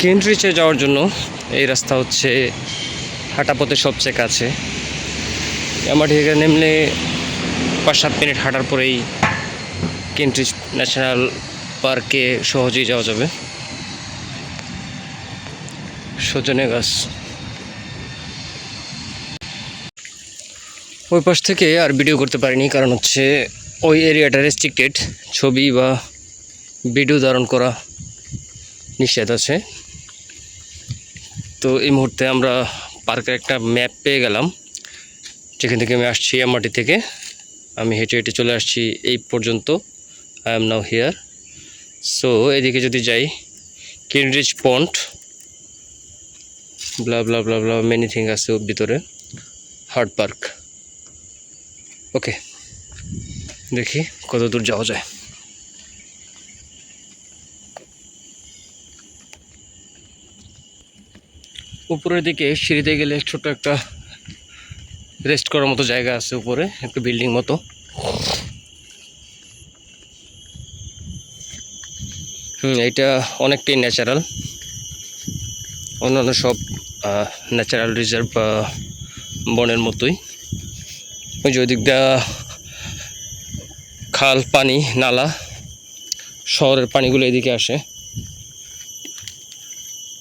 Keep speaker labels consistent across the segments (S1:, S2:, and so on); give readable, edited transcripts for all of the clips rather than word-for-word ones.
S1: কেন্ট্রিচে যাওয়ার জন্য এই রাস্তা হচ্ছে হাঁটাপথের সবচেয়ে কাছে। আমার থেকে নেমলে 5-7 মিনিট হাঁটার পরেই কেন্ট্রিচ ন্যাশনাল পার্কে সহজেই যাওয়া যাবে। সজনে গাছ ওই পাশ থেকে আর ভিডিও করতে পারিনি, কারণ হচ্ছে ওই এরিয়াটা রেস্ট্রিক্টেড, ছবি বা ভিডিও ধারণ করা নিষেধ আছে। তো এই মুহূর্তে আমরা পার্কের একটা ম্যাপ পেয়ে গেলাম, যেখান থেকে আমি আসছি এমআরটি থেকে। আমি হেঁটে হেঁটে চলে আসছি এই পর্যন্ত। I am now here. So এদিকে যদি যাই, কেন্ট্রিচ পন্ড, ব্লা ব্লা ব্লা ব্লা মেনি থিং আছে ভিতরে, হার্ড পার্ক। ওকে, দেখি কত দূর যাওয়া যায়। উপরের দিকে সিঁড়িতে গেলে ছোট একটা রেস্ট করার মতো জায়গা আছে, উপরে একটা বিল্ডিং মতো। এটা অনেকটাই ন্যাচারাল, অন্যান্য সব ন্যাচারাল রিজার্ভ বা বনের মতোই। ওই যে ওইদিকটা খাল, পানি, নালা, শহরের পানিগুলো এদিকে আসে।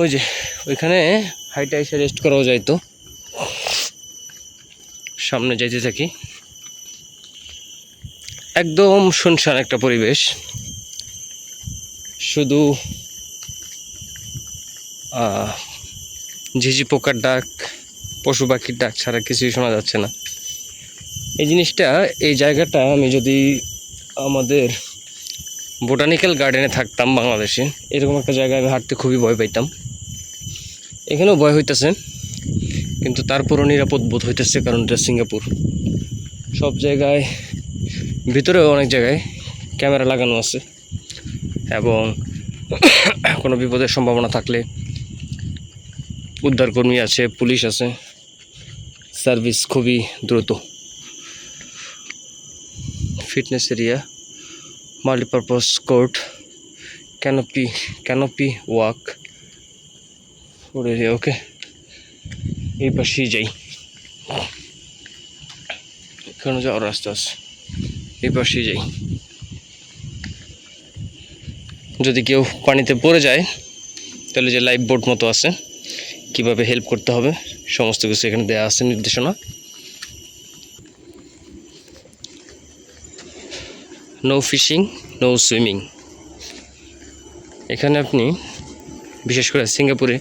S1: ওই যে ওইখানে হাইটে এসে রেস্ট করাও যায়। তো সামনে যাইতে থাকি। একদম শুনশান একটা পরিবেশ, শুধু ঝিঝি পোকার ডাক, পশু পাখির ডাক ছাড়া কিছুই শোনা যাচ্ছে না। এই জিনিসটা, এই জায়গাটা আমি যদি আমাদের বোটানিক্যাল গার্ডেনে থাকতাম বাংলাদেশে, এরকম একটা জায়গায় আমি হাঁটতে খুবই ভয় পাইতাম। এখানেও ভয় হইতেছে, কিন্তু তারপরও নিরাপদ বোধ হইতেছে, কারণ এটা সিঙ্গাপুর। সব জায়গায়, ভিতরেও অনেক জায়গায় ক্যামেরা লাগানো আছে, এবং কোনো বিপদের সম্ভাবনা থাকলে উদ্ধারকর্মী আছে, পুলিশ আছে, সার্ভিস খুবই দ্রুত। Fitness area, multipurpose court, canopy walk area. Okay, এই পাশেই যাই। এখানে যাওয়ার রাস্তা আছে, এই পাশেই যাই। যদি কেউ পানিতে পড়ে যায়, তাহলে যে লাইফ বোট মতো আছে, কিভাবে হেল্প করতে হবে সমস্ত কিছু এখানে দেওয়া আছে নির্দেশনা। No fishing, no swimming. এখানে আপনি, বিশেষ করে সিঙ্গাপুরে,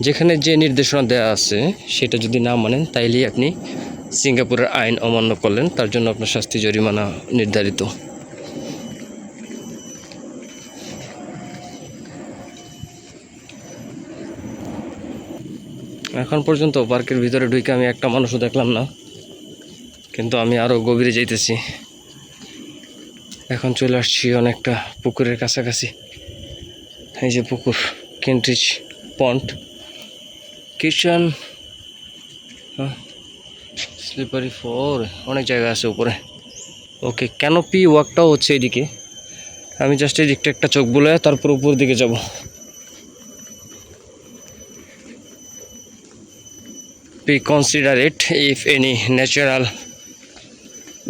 S1: যেখানে যে নির্দেশনা দেওয়া আছে সেটা যদি না মানেন, তাইলেই আপনি সিঙ্গাপুরের আইন অমান্য করলেন, তার জন্য আপনার শাস্তি, জরিমানা নির্ধারিত। এখন পর্যন্ত পার্কের ভিতরে ঢুকে আমি একটা মানুষও দেখলাম না, কিন্তু আমি আরও গভীরে যাইতেছি। এখন চলে আসছি অনেকটা পুকুরের কাছাকাছি। এই যে পুকুর, কেন্ট্রিচ পন্ড, কিচেন, স্লিপারি ফোর, অনেক জায়গা আছে উপরে। ওকে, ক্যানোপি ওয়াকটাও হচ্ছে এদিকে। আমি জাস্ট এই দিকটা একটা চোখ বুলায় তারপর উপর দিকে যাব। We consider it if any natural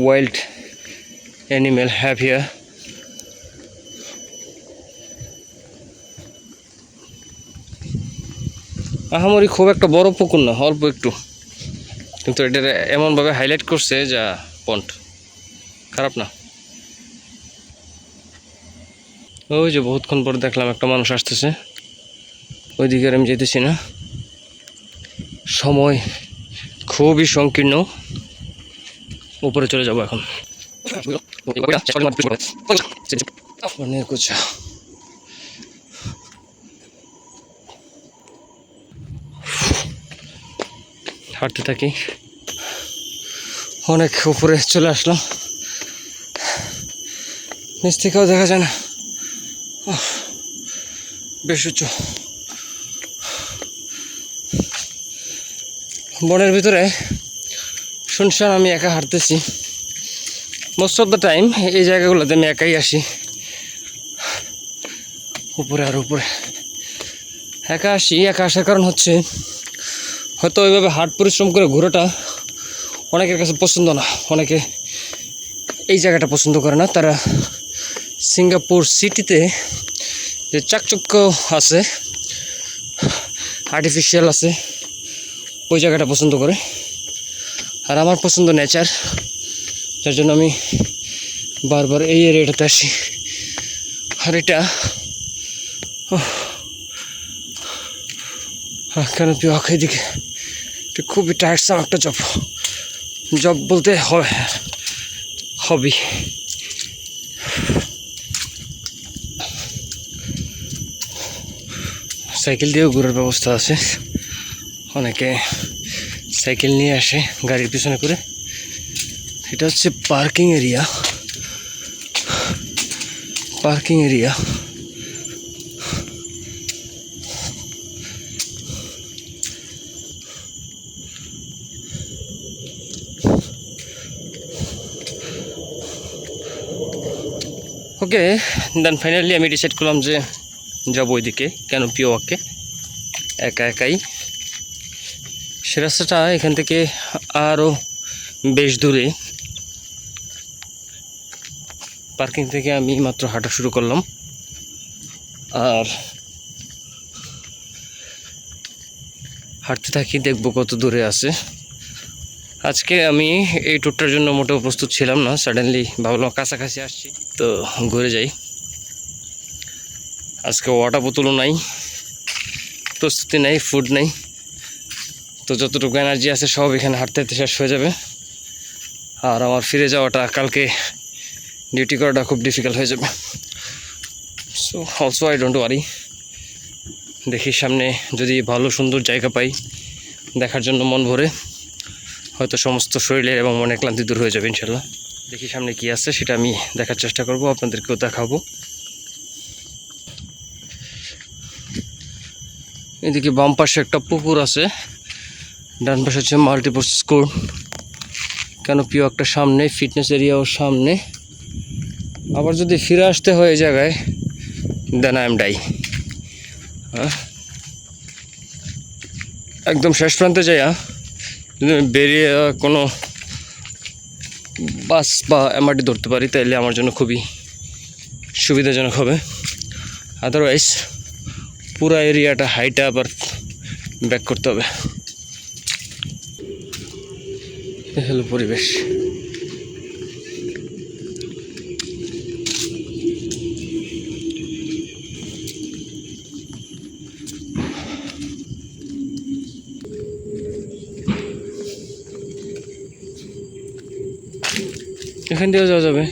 S1: wild animal have here. আহামরি খুব একটা বড় পুকুর না, অল্প একটু, কিন্তু এটা এমনভাবে হাইলাইট করছে যা পন্ড, খারাপ না। ওই যে বহুতক্ষণ পরে দেখলাম একটা মানুষ আসতেছে, ওইদিকে আমি যেতেছি না, সময় খুবই সংকীর্ণ। উপরে চলে যাব এখন। হাঁটতে থাকি, অনেক উপরে চলে আসলাম, নিচ থেকেও দেখা যায় না, বেশ উঁচু। বনের ভিতরে শুনশান, আমি একা হাঁটতেছি। মোস্ট অফ দ্য টাইম এই জায়গাগুলোতে আমি একাই আসি, উপরে আর উপরে। একা আসার কারণ হচ্ছে হয়তো ওইভাবে হাট পরিশ্রম করে ঘোরাটা অনেকের কাছে পছন্দ না, অনেকে এই জায়গাটা পছন্দ করে না। তারা সিঙ্গাপুর সিটিতে যে চাকচক্য আছে, আর্টিফিশিয়াল আছে, ওই জায়গাটা পছন্দ করে। আর আমার পছন্দ নেচার, যার জন্য আমি বারবার এই এরিয়াটাতে আসি। আর এটা কেন পিওয়াক এদিকে এটা খুবই টায়ার্ডসাম একটা জব বলতে হবি। সাইকেল দিয়েও ঘোরার ব্যবস্থা আছে, অনেকে সাইকেল নিয়ে আসে গাড়ির পিছনে করে। এটা হচ্ছে পার্কিং এরিয়া। ওকে, দেন ফাইনালি আমি ডিসাইড করলাম যে যাবো ওইদিকে, কেন পিওয়াকে একাই। সে রাস্তাটা এখান থেকে আরও বেশ দূরে। পার্কিং থেকে আমি মাত্র হাঁটা শুরু করলাম, আর হাঁটতে থাকি, দেখবো কত দূরে আছে। আজকে আমি এই ট্যুরটার জন্য মোটেও প্রস্তুত ছিলাম না, সাডেনলি ভাবলাম কাছাকাছি আসছি তো ঘুরে যাই। আজকে ওয়াটার বোতলও নাই, প্রস্তুতি নাই, ফুড নাই, তো যতটুকু এনার্জি আছে সব এখানে হাঁটতে হাঁটতে শেষ হয়ে যাবে। আর আমার ফিরে যাওয়াটা, কালকে ডিউটি করাটা খুব ডিফিকাল্ট হয়ে যাবে। So also I don't worry, দেখি সামনে যদি ভালো সুন্দর জায়গা পাই দেখার জন্য মন ভরে, হয়তো সমস্ত শরীরের এবং মনের ক্লান্তি দূর হয়ে যাবে ইনশাল্লাহ। দেখি সামনে কি আছে সেটা আমি দেখার চেষ্টা করব, আপনাদেরকেও দেখাবো। এদিকে বাম পাশে একটা পুকুর আছে, ডান পাশে হচ্ছে মাল্টিপারপাস স্কুল, কেন পিওয়াকটা সামনে, ফিটনেস এরিয়াও সামনে। আবার যদি ফিরে আসতে হয় এই জায়গায়, দেন আই এম ডাই। একদম শেষ প্রান্তে যাইয়া যদি আমি বেরিয়ে কোনো বাস বা এমআরটি ধরতে পারি তাহলে আমার জন্য খুবই সুবিধাজনক হবে। আদারওয়াইজ পুরো এরিয়াটা হাইটা আবার ব্যাক করতে হবে। হলো পরিবেশ। এখান দিয়েও যাওয়া যাবে।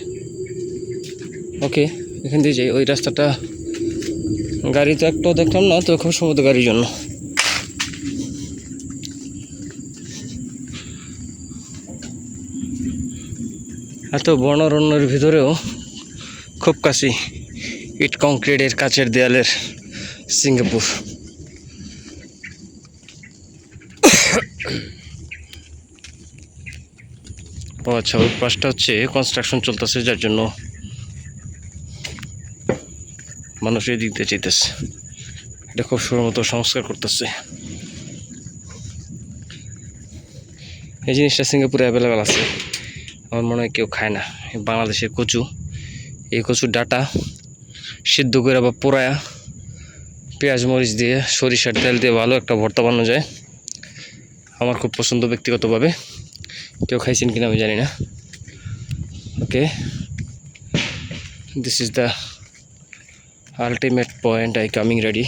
S1: ওকে, এখান দিয়ে যাই। ওই রাস্তাটা গাড়ি তো একটাও দেখলাম না, তো খুব সম্ভবত গাড়ির জন্য। এত বনারণ্যের ভিতরেও খুব কাছে ইট কংক্রিটের কাচের দেয়ালের সিঙ্গাপুর। ও আচ্ছা, ওই পাশটা হচ্ছে কনস্ট্রাকশন চলতেছে, যার জন্য মানুষ এই দিক দিয়ে যেতেছে। এটা খুব সুন্দর মতো সংস্কার করতেছে। এই জিনিসটা সিঙ্গাপুরে অ্যাভেলেবেল আছে, আমার মনে হয় কেউ খায় না। বাংলাদেশের কচু, এই কচুর ডাটা সিদ্ধ করে বা পোড়ায়া পেঁয়াজ মরিচ দিয়ে সরিষার তেল দিয়ে ভালো একটা ভর্তা বানানো যায়। আমার খুব পছন্দ ব্যক্তিগতভাবে, কেউ খাইছেন কিনা আমি জানি না। Okay, this is the ultimate point. I coming ready.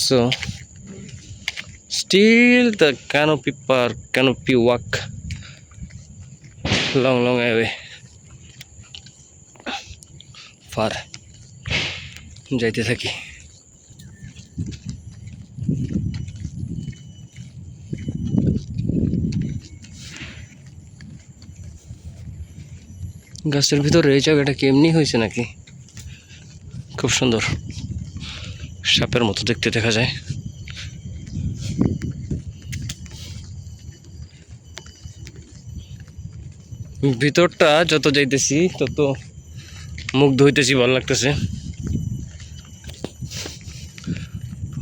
S1: So still the canopy park, canopy walk, long away, far যাইতে থাকি। গাছের ভিতরে এই জায়গাটা কি এমনি হয়েছে নাকি? খুব সুন্দর, সাপের মতো দেখতে দেখা যায়। ভিতরটা যত যাইতেছি তত মুগ্ধ হইতেছি, ভালো লাগতেছে।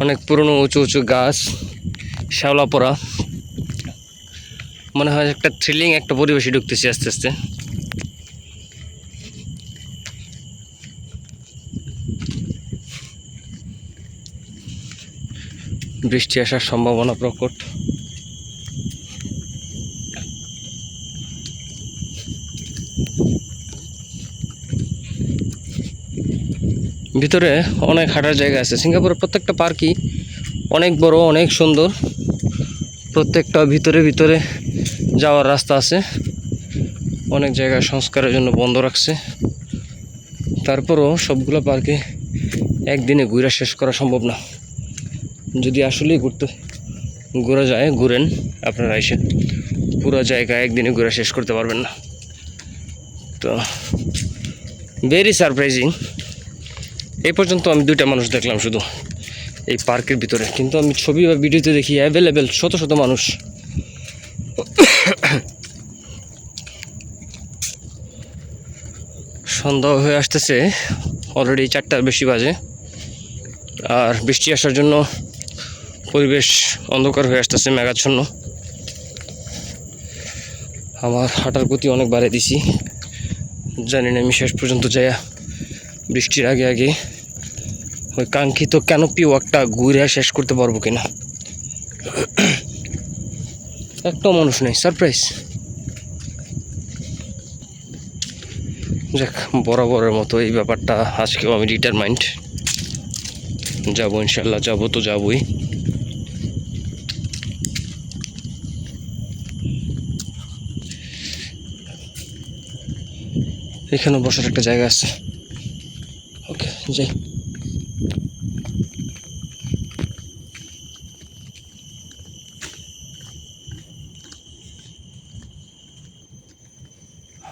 S1: অনেক পুরনো উঁচু উঁচু গাছ, শ্যাওলা পড়া, মনে হয় একটা থ্রিলিং একটা পরিবেশে ঢুকতেছি আস্তে আস্তে। বৃষ্টি আসার সম্ভাবনা প্রকট। ভিতরে অনেক হাঁটার জায়গা আছে। সিঙ্গাপুরের প্রত্যেকটা পার্কই অনেক বড়, অনেক সুন্দর। প্রত্যেকটা ভিতরে ভিতরে যাওয়ার রাস্তা আছে। অনেক জায়গায় সংস্কারের জন্য বন্ধ রাখছে। তারপরও সবগুলো পার্কে একদিনে ঘুরে শেষ করা সম্ভব না। যদি আসলেই ঘোরা যায়, ঘুরেন আপনারা এসে, পুরো জায়গা একদিনে ঘুরে শেষ করতে পারবেন না। তো ভেরি সারপ্রাইজিং। এই পর্যন্ত আমি 2টা মানুষ দেখলাম শুধু এই পার্কের ভিতরে, কিন্তু আমি ছবি বা ভিডিওতে দেখি অ্যাভেলেবেল শত শত মানুষ। সন্ধ্যা হয়ে আসতেছে, অলরেডি 4টার বেশি বাজে, আর বৃষ্টি আসার জন্য পরিবেশ অন্ধকার হয়ে আসতেছে, মেঘাচ্ছন্ন। আমার হাঁটার গতি অনেক বাড়িয়ে দিছি, জানি না আমি শেষ পর্যন্ত যাইয়া বৃষ্টির আগে আগে ওই কাঙ্ক্ষিত ক্যানোপি ওয়াকটা ঘুরে শেষ করতে পারবো কিনা। একটাও মানুষ নেই, সারপ্রাইজ। যাক, বরাবরের মতো এই ব্যাপারটা আজকেও আমি ডিটারমাইন্ড, যাবো ইনশাল্লাহ, যাবো তো যাবোই। এখানে বসার একটা জায়গা আছে, ওকে যাই।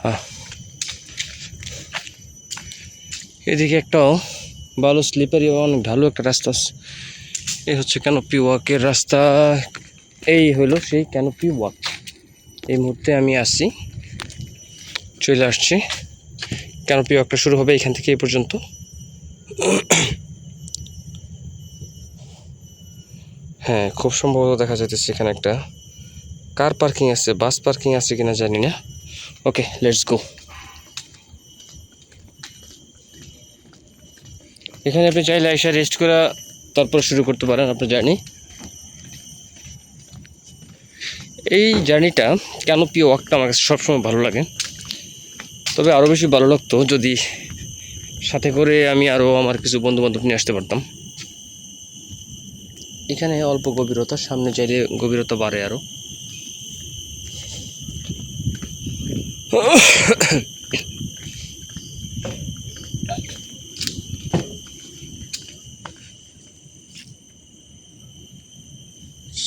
S1: হ্যাঁ, এদিকে একটাও ভালো স্লিপারি, অনেক ঢালু একটা রাস্তা আছে। এই হচ্ছে ক্যানোপি ওয়াকের রাস্তা। এই হলো সেই ক্যানোপি ওয়াক। এই মুহূর্তে আমি আসছি, চলে আসছি। ক্যানোপি ওয়াকটা শুরু হবে এখান থেকে এই পর্যন্ত। হ্যাঁ, খুব সম্ভবত দেখা যাইতেছে এখানে একটা কার পার্কিং আছে, বাস পার্কিং আছে কিনা জানি না। ওকে, লেটস গো। এখানে আপনি চাইলে এসে রেস্ট করে তারপর শুরু করতে পারেন আপনার জার্নি। এই জার্নিটা ক্যানোপি ওয়াকটা আমার কাছে সবসময় ভালো লাগে, তবে আরও বেশি ভালো লাগতো যদি সাথে করে আমি আরও আমার কিছু বন্ধুবান্ধব নিয়ে আসতে পারতাম। এখানে অল্প গভীরতা, সামনে চাইলে গভীরতা বাড়ে আরও।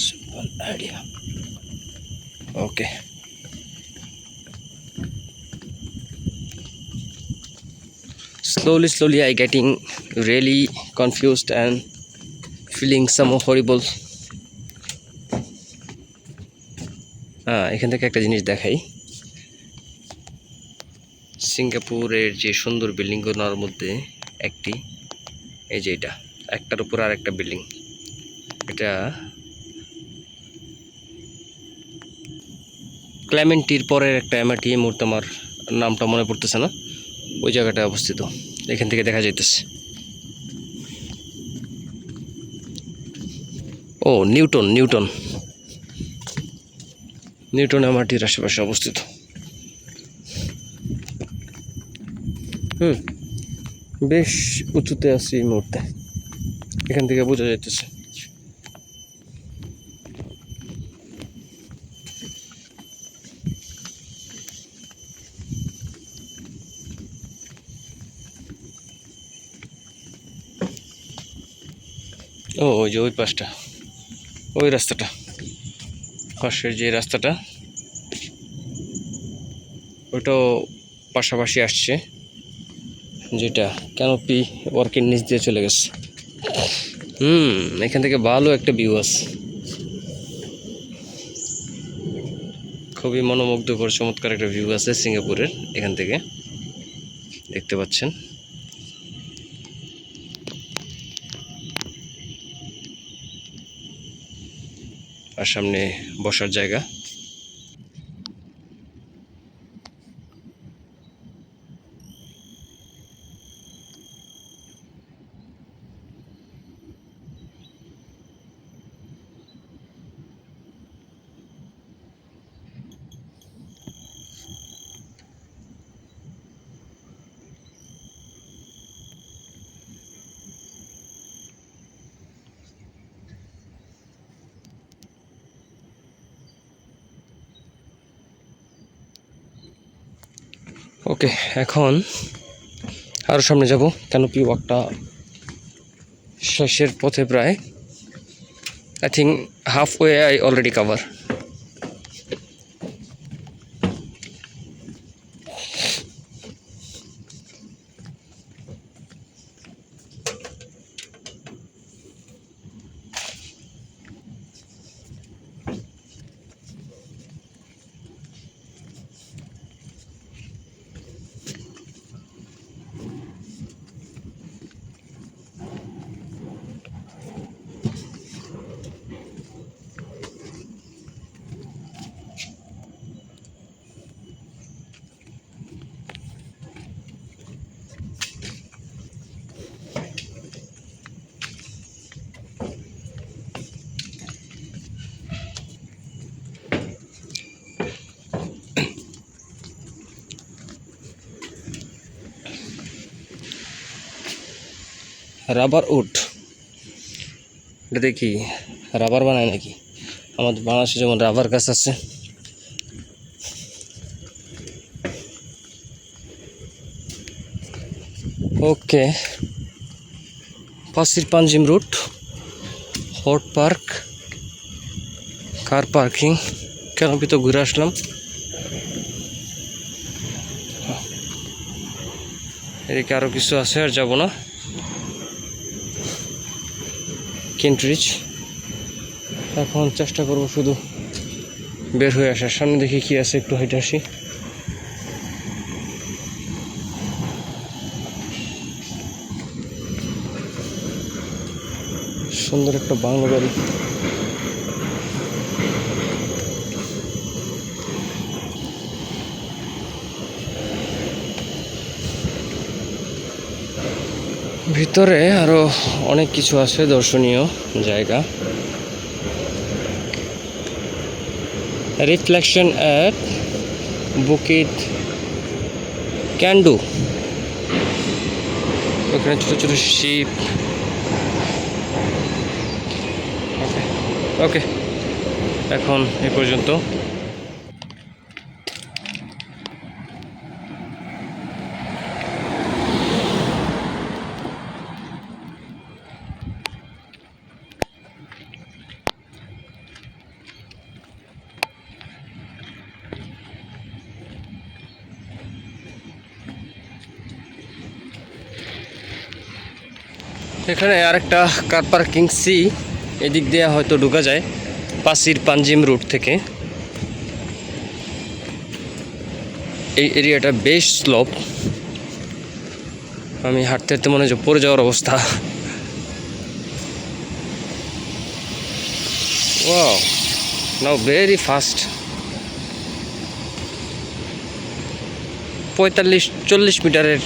S1: simple idea. Okay. Slowly I getting really confused and feeling some horrible. এখান থেকে একটা জিনিস দেখাই। সিঙ্গাপুরের যে সুন্দর বিল্ডিংগুলোর মধ্যে একটি, এই যে এটা, একটার উপর আর একটা বিল্ডিং, এটা ক্লেমেন্টির পরের একটা এমআরটি, এই মুহূর্তে আমার নামটা মনে পড়তেছে না, ওই জায়গাটায় অবস্থিত। এখান থেকে দেখা যাইতেছে। ও নিউটন এমআরটির আশেপাশে অবস্থিত। বেশ উঁচুতে আছি এই মুহূর্তে, এখান থেকে বোঝা যাইতেছে। ওই যে ওই পাশটা, ওই রাস্তাটা, পাশের যে রাস্তাটা, ওইটাও পাশাপাশি আসছে, যেটা ক্যানোপি ওয়ার্কের নিচ দিয়ে চলে গেছে। এখান থেকে ভালো একটা ভিউ আছে, খুবই মনোমুগ্ধকর চমৎকার একটা ভিউ আছে সিঙ্গাপুরের। এখান থেকে দেখতে পাচ্ছেন। আর সামনে বসার জায়গা। ওকে, এখন আরও সামনে যাব। ক্যানোপি ওয়াকটা শেষের পথে প্রায়। I think half way I already cover. Rubber wood, এটা দেখি রাবার বানায় নাকি। আমাদের বাংলাদেশে যেমন রাবার গাছ আছে, ওকে। পাসির Panjim route, hot park, car parking, canopy তো ঘুরে আসলাম। এদিকে আরও কিছু আছে, আর যাব না। কেন্ট্রিজ, এখন চেষ্টা করব শুধু বের হয়ে আসার। সামনে দেখি কি আছে, একটু হেঁটে আসি। সুন্দর একটা বাংলো বাড়ি। ভিতরে আরো অনেক কিছু আছে দর্শনীয় জায়গা। রিফ্লেকশন অ্যাট বুকিট ক্যান্ডু, ওখানে ছোটো ছোটো শিপ। ওকে ওকে, এখন এ পর্যন্ত। এখানে আরেকটা কার পার্কিং সি, এদিক দিয়ে হয়তো ঢোকা যায় পাসির পাঞ্জিম রুট থেকে। এই এরিয়াটা বেশ স্লোপ, আমি হাঁটতে হাঁটতে মনে হচ্ছে পড়ে যাওয়ার অবস্থা। ওয়াও, নাও ভেরি ফাস্ট। 45-40 মিটারের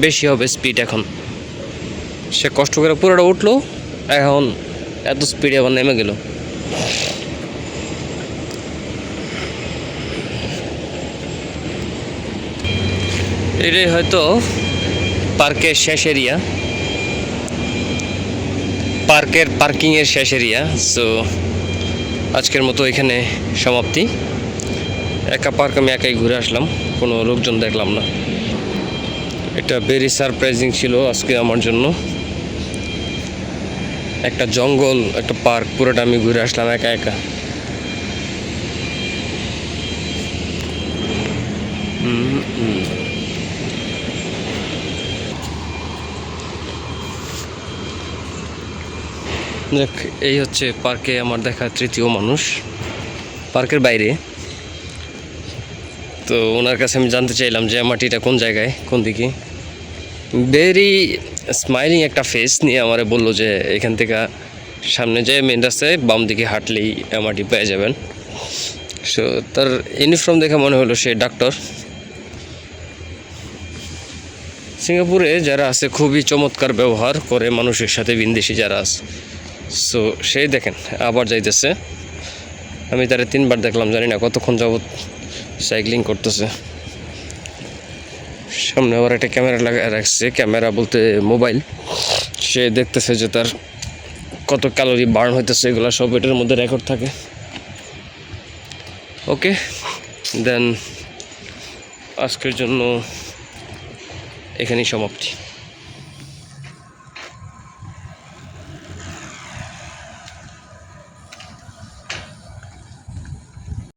S1: বেশি হবে স্পিড এখন। সে কষ্ট করে পুরোটা উঠলো, এখন এত স্পিডে আবার নেমে গেল। এটাই হয়তো পার্কের শেষ এরিয়া, পার্কের পার্কিংয়ের শেষ এরিয়া। সো আজকের মতো এখানে সমাপ্তি। একা পার্ক আমি একাই ঘুরে আসলাম, কোনো লোকজন দেখলাম না। এটা ভেরি সারপ্রাইজিং ছিল আজকে আমার জন্য। একটা জঙ্গল, একটা পার্ক, পুরোটা আমি ঘুরে আসলাম একা একা। দেখ, এই হচ্ছে পার্কে আমার দেখা তৃতীয় মানুষ, পার্কের বাইরে। তো ওনার কাছে আমি জানতে চাইলাম যে মাটিটা কোন জায়গায়, কোন দিকে। ভেরি স্মাইলিং একটা ফেস নিয়ে আমারে বললো যে এখান থেকে সামনে যে মেন রাস্তায় বাম দিকে হাঁটলেই এমআরটি পেয়ে যাবেন। সো তার ইউনিফর্ম দেখে মনে হলো সে ডাক্তার। সিঙ্গাপুরে যারা আছে খুবই চমৎকার ব্যবহার করে মানুষের সাথে, বিদেশি যারা আছে। সো সেই দেখেন আবার যাইতেছে, আমি তারা 3বার দেখলাম, জানি না কতক্ষণ যাবত সাইক্লিং করতেছে। সামনে আবার একটা ক্যামেরা লাগা রাখছে, ক্যামেরা বলতে মোবাইল। সে দেখতেছে যে তার কত ক্যালোরি বার্ন হইতেছে, এগুলো সব এটার মধ্যে রেকর্ড থাকে। ওকে দেন আজকের জন্য এখানেই সমাপ্তি।